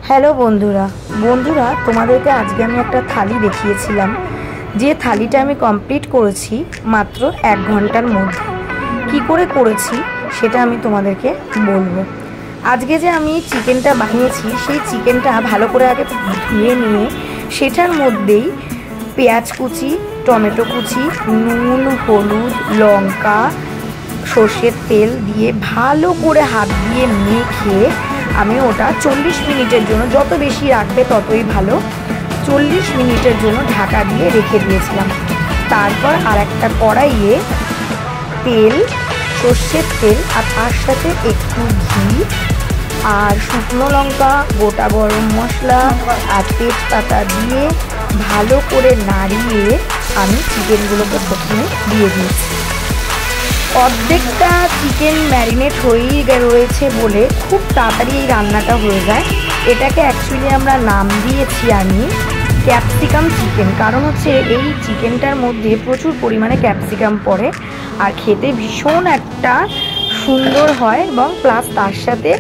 Hello বন্ধুরা তোমাদেরকে আজকে আমি একটা থালি দেখিয়েছিলাম, যে থালিটা আমি কমপ্লিট করেছি মাত্র 1 ঘন্টার মধ্যে। কি করে করেছি সেটা আমি তোমাদেরকে বলবো। আজকে যে আমি চিকেনটা বানিয়েছি, সেই চিকেনটা ভালো করে আগে ধুয়ে নিয়ে সেটার মধ্যেই পেঁয়াজ কুচি, টমেটো কুচি, নুন, হলুদ, লঙ্কা, সর্ষের তেল দিয়ে ভালো করে হাত দিয়ে মেখে আমি ওটা 40 মিনিটের জন্য, যত বেশি রাখবে ততই ভালো, 40 মিনিটের জন্য ঢাকা দিয়ে রেখে দিয়েছিলাম। তারপর আর একটা কড়াইয়ে তেল, সর্ষের তেল আর তার সাথে একটু ঘি আর শুকনো লঙ্কা, গোটা গরম মশলা আর তেজপাতা দিয়ে ভালো করে নাড়িয়ে আমি চিকেনগুলোকে প্রথমে দিয়ে দিয়েছি। অর্ধেকটা চিকেন ম্যারিনেট হয়েই রয়েছে বলে খুব তাড়াতাড়ি এই রান্নাটা হয়ে যায়। এটাকে অ্যাকচুয়ালি আমরা নাম দিয়েছি আমি ক্যাপসিকাম চিকেন, কারণ হচ্ছে এই চিকেনটার মধ্যে প্রচুর পরিমাণে ক্যাপসিকাম পড়ে আর খেতে ভীষণ একটা সুন্দর হয় এবং প্লাস তার সাথে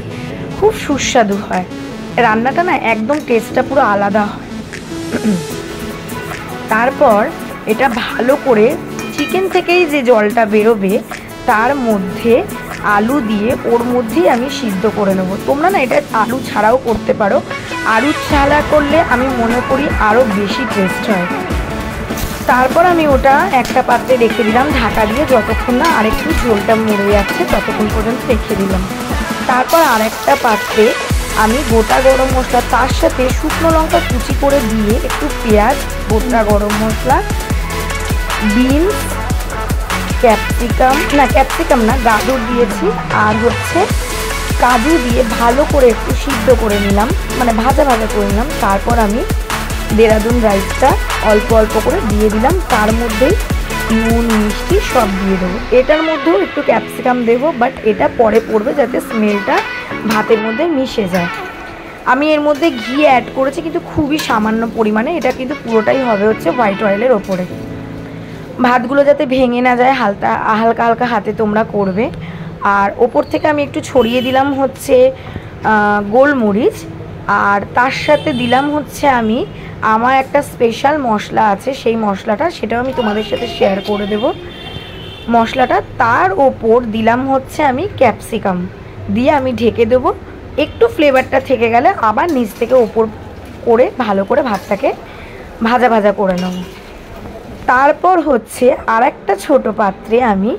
খুব সুস্বাদু হয়। রান্নাটা না একদম টেস্টটা পুরো আলাদা হয়। তারপর এটা ভালো করে চিকেন থেকেই যে জলটা বেরোবে তার মধ্যে আলু দিয়ে ওর মধ্যেই আমি সিদ্ধ করে নেব। তোমরা না এটা আলু ছাড়াও করতে পারো, আলু ছাড়া করলে আমি মনে করি আরও বেশি টেস্ট হয়। তারপর আমি ওটা একটা পাত্রে রেখে দিলাম ঢাকা দিয়ে, যতক্ষণ না আরেকটু ঝোলটা মরে যাচ্ছে ততক্ষণ পর্যন্ত রেখে দিলাম। তারপর আরেকটা পাত্রে আমি গোটা গরম মশলা, তার সাথে শুকনো লঙ্কা কুচি করে দিয়ে একটু পেঁয়াজ, গোটা গরম মশলা, বিনস, ক্যাপসিকাম না গাজর দিয়েছি আর হচ্ছে কাজু দিয়ে ভালো করে একটু সিদ্ধ করে নিলাম, মানে ভাজা করে নিলাম। তারপর আমি দেরাদুন রাইসটা অল্প অল্প করে দিয়ে দিলাম, তার মধ্যেই নুন মিষ্টি সব দিয়ে দেবো। এটার মধ্যেও একটু ক্যাপসিকাম দেবো, বাট এটা পরে পড়বে যাতে স্মেলটা ভাতের মধ্যে মিশে যায়। আমি এর মধ্যে ঘি অ্যাড করেছি কিন্তু খুবই সামান্য পরিমাণে, এটা কিন্তু পুরোটাই হবে হচ্ছে হোয়াইট অয়েলের ওপরে। ভাতগুলো যাতে ভেঙে না যায় হালকা হালকা হাতে তোমরা করবে। আর ওপর থেকে আমি একটু ছড়িয়ে দিলাম হচ্ছে গোলমরিচ, আর তার সাথে দিলাম হচ্ছে আমি আমার একটা স্পেশাল মশলা আছে, সেই মশলাটা সেটাও আমি তোমাদের সাথে শেয়ার করে দেব মশলাটা। তার ওপর দিলাম হচ্ছে আমি ক্যাপসিকাম দিয়ে আমি ঢেকে দেবো। একটু ফ্লেভারটা থেকে গেলে আবার নিচ থেকে ওপর করে ভালো করে ভাতটাকে ভাজা করে নেব। তারপর হচ্ছে আর একটা ছোটো পাত্রে আমি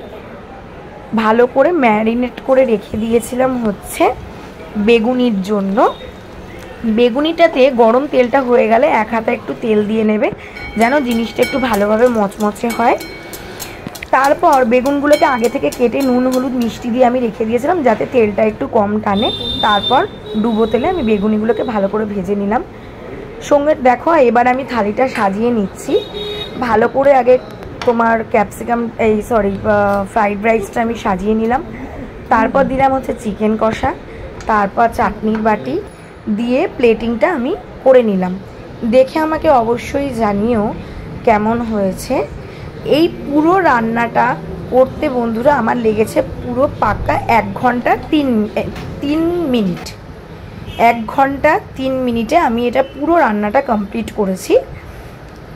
ভালো করে ম্যারিনেট করে রেখে দিয়েছিলাম হচ্ছে বেগুনির জন্য। বেগুনিটাতে গরম তেলটা হয়ে গেলে এক হাতে একটু তেল দিয়ে নেবে যেন জিনিসটা একটু ভালোভাবে মচমচে হয়। তারপর বেগুনগুলোকে আগে থেকে কেটে নুন, হলুদ, মিষ্টি দিয়ে আমি রেখে দিয়েছিলাম যাতে তেলটা একটু কম টানে। তারপর ডুবো তেলে আমি বেগুনিগুলোকে ভালো করে ভেজে নিলাম। সঙ্গে দেখো এবার আমি থালিটা সাজিয়ে নিচ্ছি ভালো করে। আগে তোমার ফ্রাইড রাইসটা আমি সাজিয়ে নিলাম, তারপর দিলাম হচ্ছে চিকেন কষা, তারপর চাটনির বাটি দিয়ে প্লেটিংটা আমি করে নিলাম। দেখে আমাকে অবশ্যই জানিও কেমন হয়েছে। এই পুরো রান্নাটা করতে বন্ধুরা আমার লেগেছে পুরো পাক্কা 1 ঘন্টা 3 মিনিট। 1 ঘন্টা 3 মিনিটে আমি এটা পুরো রান্নাটা কমপ্লিট করেছি,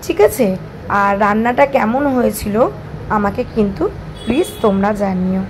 ঠিক আছে? আর রান্নাটা কেমন হয়েছিল আমাকে কিন্তু প্লিজ তোমরা জানিও।